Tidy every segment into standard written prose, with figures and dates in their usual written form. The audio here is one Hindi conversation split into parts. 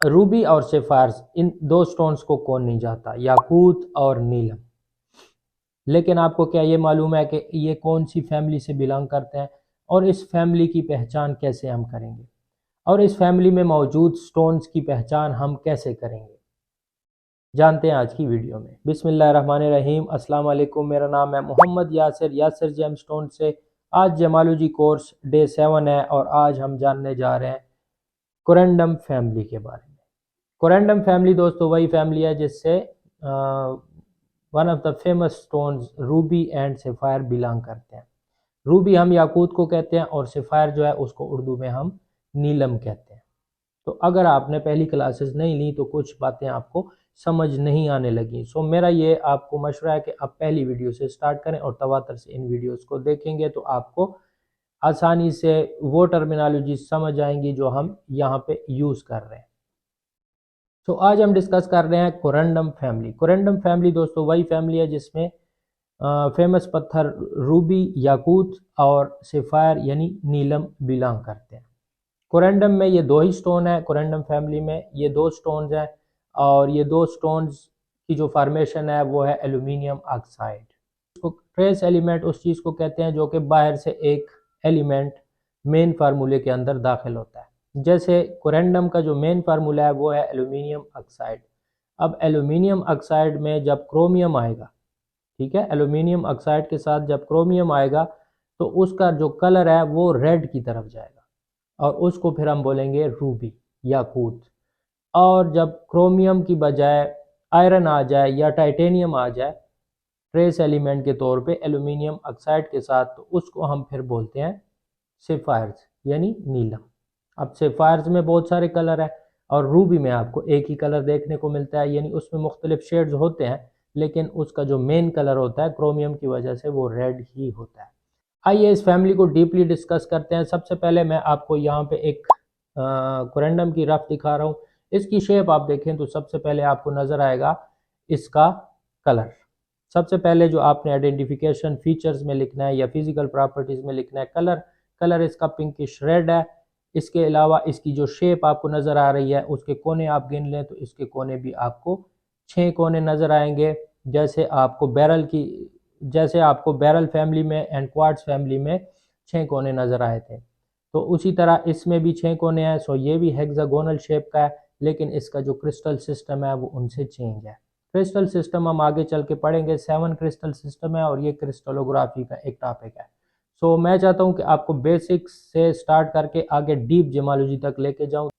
रूबी और सेफायर्स, इन दो स्टोन्स को कौन नहीं जानता, याकूत और नीलम। लेकिन आपको क्या ये मालूम है कि ये कौन सी फैमिली से बिलोंग करते हैं और इस फैमिली की पहचान कैसे हम करेंगे और इस फैमिली में मौजूद स्टोन्स की पहचान हम कैसे करेंगे, जानते हैं आज की वीडियो में। बिस्मिल्लाहिर्रहमानिर्रहीम, अस्सलाम वालेकुम। मेरा नाम है मोहम्मद यासिर जेम स्टोन से। आज जेमालॉजी कोर्स डे 7 है और आज हम जानने जा रहे हैं कोरेंडम फैमिली के बारे में। कोरेंडम फैमिली दोस्तों वही फैमिली है जिससे one of the famous stones Ruby and sapphire belong करते हैं। रूबी हम याकूत को कहते हैं और सेफायर जो है उसको उर्दू में हम नीलम कहते हैं। तो अगर आपने पहली क्लासेस नहीं ली तो कुछ बातें आपको समझ नहीं आने लगी। सो मेरा ये आपको मशवरा है कि आप पहली वीडियो से स्टार्ट करें और तवातर से इन वीडियोस को देखेंगे तो आपको आसानी से वो टर्मिनोलॉजी समझ आएंगी जो हम यहाँ पे यूज़ कर रहे हैं। तो आज हम डिस्कस कर रहे हैं कोरेंडम फैमिली। कोरेंडम फैमिली दोस्तों वही फैमिली है जिसमें फेमस पत्थर रूबी, याकूत और सेफायर यानी नीलम बिलोंग करते हैं। कोरेंडम में ये दो ही स्टोन है, कोरेंडम फैमिली में ये दो स्टोन्स हैं और ये दो स्टोन्स की जो फॉर्मेशन है वो है एल्यूमिनियम ऑक्साइड। इसको ट्रेस एलिमेंट उस चीज़ को कहते हैं जो कि बाहर से एक एलिमेंट मेन फार्मूले के अंदर दाखिल होता है। जैसे कोरेंडम का जो मेन फार्मूला है वो है एल्यूमिनियम ऑक्साइड। अब एल्यूमिनियम ऑक्साइड में जब क्रोमियम आएगा, ठीक है, एल्यूमिनियम ऑक्साइड के साथ जब क्रोमियम आएगा तो उसका जो कलर है वो रेड की तरफ जाएगा और उसको फिर हम बोलेंगे रूबी, याकूत। और जब क्रोमियम की बजाय आयरन आ जाए या टाइटेनियम आ जाए ट्रेस एलिमेंट के तौर पे एल्यूमिनियम ऑक्साइड के साथ, तो उसको हम फिर बोलते हैं सेफायर्स यानी नीलम। अब सेफायर्स में बहुत सारे कलर है और रूबी में आपको एक ही कलर देखने को मिलता है, यानी उसमें मुख्तलिफ शेड्स होते हैं लेकिन उसका जो मेन कलर होता है क्रोमियम की वजह से वो रेड ही होता है। आइए इस फैमिली को डीपली डिस्कस करते हैं। सबसे पहले मैं आपको यहाँ पे एक कोरेंडम की रफ दिखा रहा हूँ। इसकी शेप आप देखें तो सबसे पहले आपको नज़र आएगा इसका कलर। सबसे पहले जो आपने आइडेंटिफिकेशन फीचर्स में लिखना है या फिजिकल प्रॉपर्टीज़ में लिखना है कलर इसका पिंकिश रेड है। इसके अलावा इसकी जो शेप आपको नज़र आ रही है उसके कोने आप गिन लें तो इसके कोने भी आपको 6 कोने नज़र आएंगे। जैसे आपको बैरल फैमिली में एंड क्वार्ट्ज फैमिली में 6 कोने नज़र आए थे, तो उसी तरह इसमें भी 6 कोने हैं। सो ये भी हेक्सागोनल शेप का है लेकिन इसका जो क्रिस्टल सिस्टम है वो उनसे चेंज है। क्रिस्टल सिस्टम हम आगे चल के पढ़ेंगे, 7 क्रिस्टल सिस्टम है और ये क्रिस्टलोग्राफी का एक टॉपिक है। सो मैं चाहता हूँ कि आपको बेसिक्स से स्टार्ट करके आगे डीप जेमालॉजी तक लेके जाऊँ।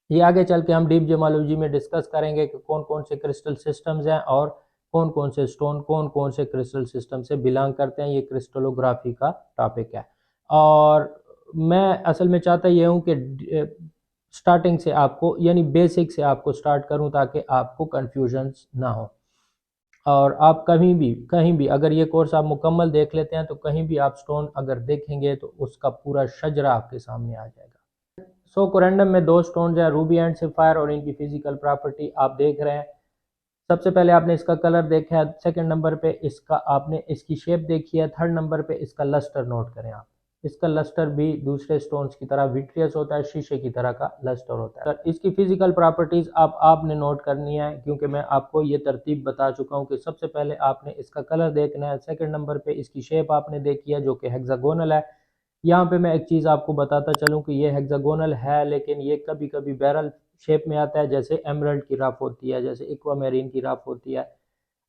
ये आगे चल के हम डीप जेमालॉजी में डिस्कस करेंगे कि कौन कौन से क्रिस्टल सिस्टम्स हैं और कौन कौन से स्टोन कौन कौन से क्रिस्टल सिस्टम से बिलोंग करते हैं। ये क्रिस्टलोग्राफी का टॉपिक है और मैं असल में चाहता ये हूँ कि स्टार्टिंग से आपको यानी बेसिक से आपको स्टार्ट करूँ ताकि आपको कन्फ्यूजन ना हो और आप कहीं भी अगर ये कोर्स आप मुकम्मल देख लेते हैं तो कहीं भी आप स्टोन अगर देखेंगे तो उसका पूरा शजरा आपके सामने आ जाएगा। सो कोरेंडम में दो स्टोन्स हैं, रूबी एंड सफायर, और इनकी फिजिकल प्रॉपर्टी आप देख रहे हैं। सबसे पहले आपने इसका कलर देखा है, सेकंड नंबर पे इसका आपने इसकी शेप देखी है, थर्ड नंबर पे इसका लस्टर नोट करें आप। इसका लस्टर भी दूसरे स्टोन्स की तरह विट्रियस होता है, शीशे की तरह का लस्टर होता है। इसकी फिजिकल प्रॉपर्टीज आपने नोट करनी है क्योंकि मैं आपको ये तरतीब बता चुका हूँ कि सबसे पहले आपने इसका कलर देखना है, सेकंड नंबर पे इसकी शेप आपने देखी है जो कि हेक्सागोनल है। यहाँ पे मैं एक चीज़ आपको बताता चलूँ कि ये हेक्सागोनल है लेकिन ये कभी कभी बैरल शेप में आता है, जैसे एमरल्ड की रफ होती है, जैसे एक्वामेरीन की रफ होती है,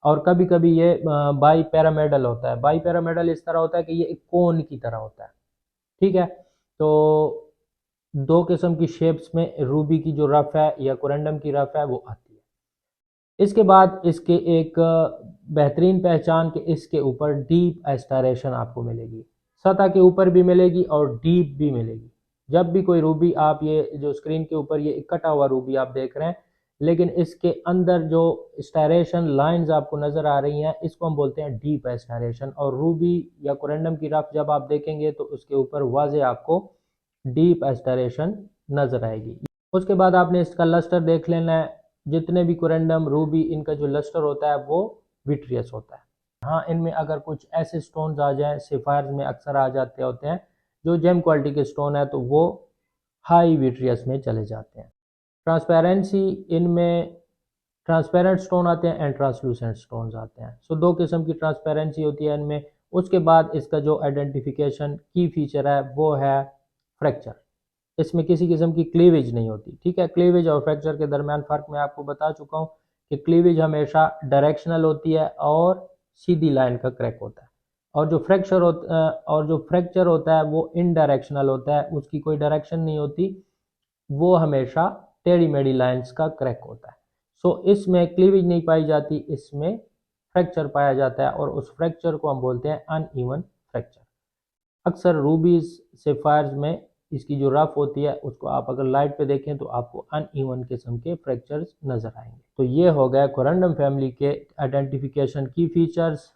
और कभी कभी ये बाई पैरामेडल होता है। बाई पैरामेडल इस तरह होता है कि ये एक कोन की तरह होता है, ठीक है। तो दो किस्म की शेप्स में रूबी की जो रफ है या कोरेंडम की रफ है वो आती है। इसके बाद इसके एक बेहतरीन पहचान कि इसके ऊपर डीप एस्टारेशन आपको मिलेगी, सतह के ऊपर भी मिलेगी और डीप भी मिलेगी। जब भी कोई रूबी आप ये जो स्क्रीन के ऊपर ये कटा हुआ रूबी आप देख रहे हैं लेकिन इसके अंदर जो स्टारेशन लाइंस आपको नज़र आ रही हैं इसको हम बोलते हैं डीप एस्टारेशन। और रूबी या कोरेंडम की रफ जब आप देखेंगे तो उसके ऊपर वाजे आपको डीप एस्टारेशन नज़र आएगी। उसके बाद आपने इसका लस्टर देख लेना है। जितने भी कोरेंडम रूबी इनका जो लस्टर होता है वो विट्रियस होता है। हाँ, इनमें अगर कुछ ऐसे स्टोन्स आ जाएं, सेफायर्स में अक्सर आ जाते होते हैं जो जेम क्वालिटी के स्टोन है, तो वो हाई विट्रियस में चले जाते हैं। ट्रांसपेरेंसी, इनमें ट्रांसपेरेंट स्टोन आते हैं एंड ट्रांसलूसेंट स्टोन्स आते हैं। सो दो किस्म की ट्रांसपेरेंसी होती है इनमें। उसके बाद इसका जो आइडेंटिफिकेशन की फीचर है वो है फ्रैक्चर। इसमें किसी किस्म की क्लीवेज नहीं होती, ठीक है। क्लीवेज और फ्रैक्चर के दरमियान फ़र्क मैं आपको बता चुका हूँ कि क्लीवेज हमेशा डायरेक्शनल होती है और सीधी लाइन का क्रैक होता है, और जो फ्रैक्चर होता है वो इनडायरेक्शनल होता है, उसकी कोई डायरेक्शन नहीं होती, वो हमेशा टेढ़ी मेढ़ी लाइंस का क्रैक होता है। सो इसमें क्लीवेज नहीं पाई जाती, इसमें फ्रैक्चर पाया जाता है और उस फ्रैक्चर को हम बोलते हैं अनइवन फ्रैक्चर। अक्सर रूबीज सेफायर्स में इसकी जो रफ होती है उसको आप अगर लाइट पे देखें तो आपको अनइवन किस्म के फ्रैक्चर्स नज़र आएंगे। तो ये हो गया कोरंडम फैमिली के आइडेंटिफिकेशन की फीचर्स।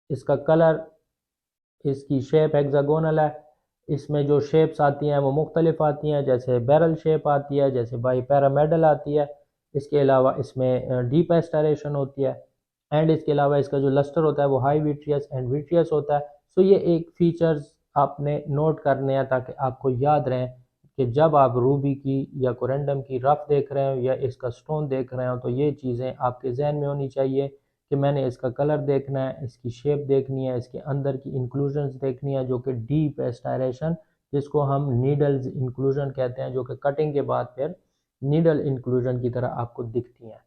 इसका कलर, इसकी शेप हेक्सागोनल है। इसमें जो शेप्स आती हैं वो मुख्तलिफ आती हैं, जैसे बैरल शेप आती है, जैसे बाई पैरामेडल आती है। इसके अलावा इसमें डीप एस्टरेशन होती है, एंड इसके अलावा इसका जो लस्टर होता है वो हाई विट्रियस एंड विट्रियस होता है। सो ये एक फीचर्स आपने नोट करने हैं ताकि आपको याद रहें कि जब आप रूबी की या कोरंडम की रफ देख रहे हो या इसका स्टोन देख रहे हो तो ये चीज़ें आपके जहन में होनी चाहिए कि मैंने इसका कलर देखना है, इसकी शेप देखनी है, इसके अंदर की इंक्लूजन्स देखनी है जो कि डीप एस्टायरेशन, जिसको हम नीडल्स इंक्लूजन कहते हैं, जो कि कटिंग के बाद फिर नीडल इंक्लूजन की तरह आपको दिखती हैं।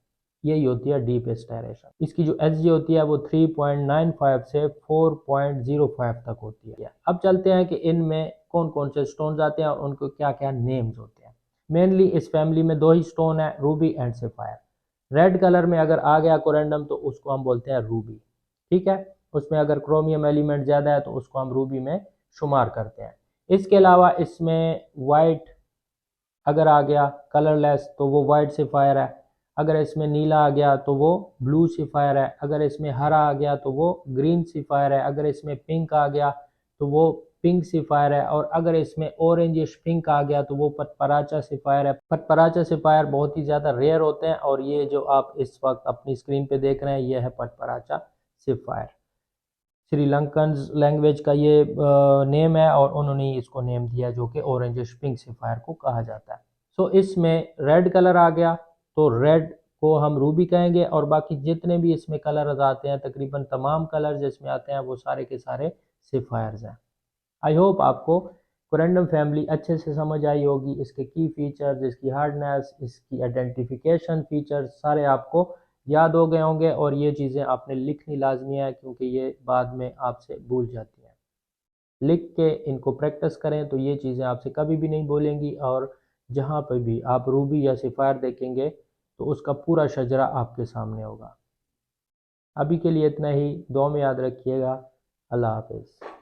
यही होती है डीप एस्टायरेशन। इसकी जो एच जी होती है वो 3.95 से 4.05 तक होती है। अब चलते हैं कि इनमें कौन कौन से स्टोन्स आते हैं और उनको क्या क्या नेम्स होते हैं। मेनली इस फैमिली में दो ही स्टोन है, Ruby and sapphire. Red colour में अगर आ गया कोरेंडम तो उसको हम बोलते हैं रूबी, ठीक है। उसमें अगर क्रोमियम एलिमेंट ज़्यादा है तो उसको हम रूबी में शुमार करते हैं। इसके अलावा इसमें वाइट अगर आ गया कलरलेस तो वो वाइट सेफायर है। अगर इसमें नीला आ गया तो वो ब्लू सेफायर है। अगर इसमें हरा आ गया तो वो ग्रीन सेफायर है। अगर इसमें पिंक आ गया तो वो पिंक सेफायर है। और अगर इसमें ऑरेंजिश पिंक आ गया तो वो पटपराचा सेफायर है। पटपराचा सेफायर बहुत ही ज़्यादा रेयर होते हैं और ये जो आप इस वक्त अपनी स्क्रीन पे देख रहे हैं ये है पटपराचा सेफायर। श्रीलंकन लैंग्वेज का ये नेम है और उन्होंने इसको नेम दिया जो कि ऑरेंजिश पिंक सेफायर को कहा जाता है। सो इसमें रेड कलर आ गया तो रेड को हम रूबी कहेंगे, और बाकी जितने भी इसमें कलर्स आते हैं तकरीबन तमाम कलर्स इसमें आते हैं वो सारे के सारे सेफायर्स हैं। आई होप आपको कोरेंडम फैमिली अच्छे से समझ आई होगी। इसके की फीचर्स, इसकी हार्डनेस, इसकी आइडेंटिफिकेशन फीचर्स सारे आपको याद हो गए होंगे और ये चीज़ें आपने लिखनी लाजमी है क्योंकि ये बाद में आपसे भूल जाती हैं। लिख के इनको प्रैक्टिस करें तो ये चीज़ें आपसे कभी भी नहीं भूलेंगी, और जहाँ पर भी आप रूबी या सिफायर देखेंगे तो उसका पूरा शजरा आपके सामने होगा। अभी के लिए इतना ही, दुआ में याद रखिएगा। अल्लाह हाफिज़।